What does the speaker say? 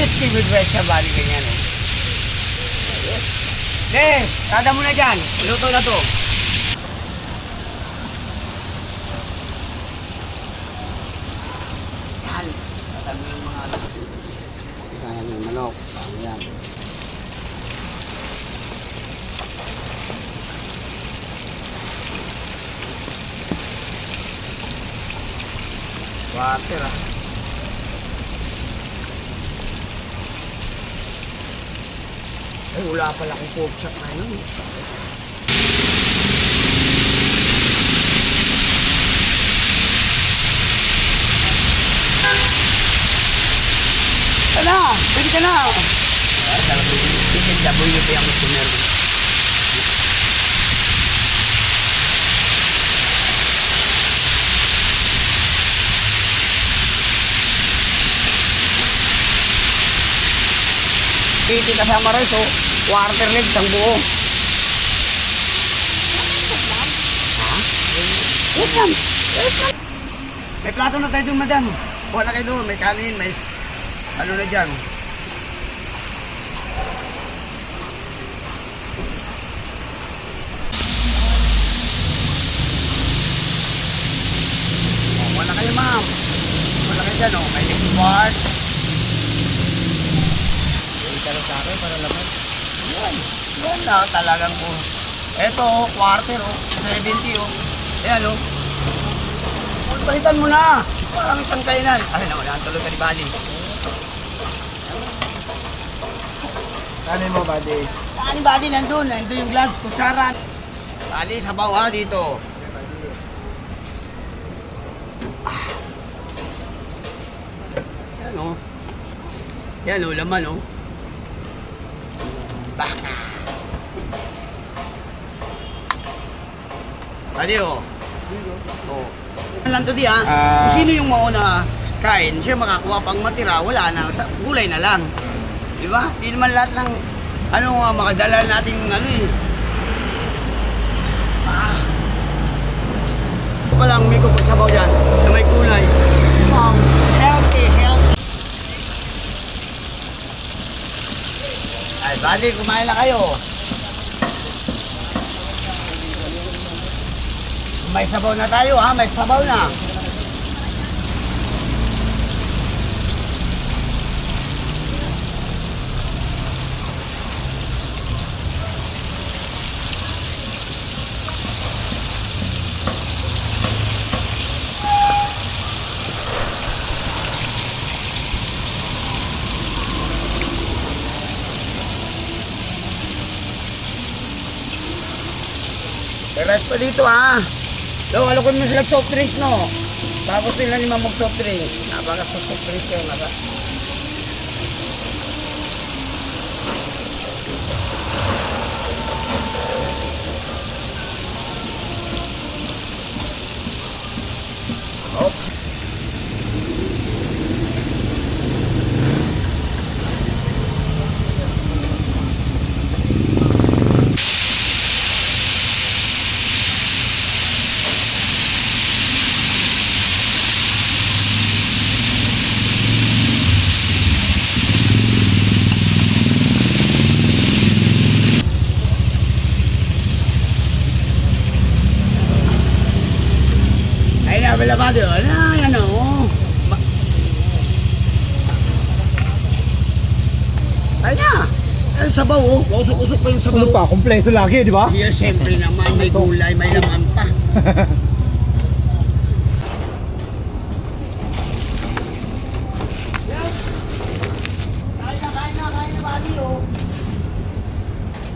60 with West sa bali ganyan eh. Des, kada mo na dyan. Luto na to. Yan. Kada mo yung mga ano. Kaya yung manok. Yan. Water ah. Ay, wala pala akong pork chop na yun. Tala! Pwede ka na! Ay, talagang chicken WP ang gusto meron. Iti kasama rin so, quarter leg sang buo. Ha? Yes, ma'am. Yes, ma'am. May plato na tayo doon, madam. Kuha na kayo doon. May kanin, may ano na dyan. Kuha na kayo, ma'am. Kuha na kayo dyan, oh. May next part. Pero sa akin, para laman. Yan na talagang po. Eto, quarter, 70, Ayan, Palitan mo na. Parang isang kainan. Ay, naman, tuloy ka ni Buddy. Kanin mo, Buddy. Kanin, Buddy, nandun. Nandun yung gloves, kutsara. Buddy, sabaw ha, dito. Yan, laman, Baka. Buddy, Oh. Lang to di Kung sino yung mauna kain, siya makakuha pang matira, wala na, gulay na lang. Di ba? Di naman lahat ng makadala nating Ito pa lang, may kupagsabaw dyan na may kulay. Healthy. Ay, Buddy, kumain na kayo. May sabaw na tayo, may sabaw na. Rest pa dito Daw, alokon mo sila soft drinks, no? Tapos sila ni mamag soft drinks. Napaka soft drinks kayo, Labado, Ay na! Ay, sabaw, Usok-usok pa yung sabaw. Kompleto lagi, di ba? Yes, siyempre naman, may gulay, may laman pa.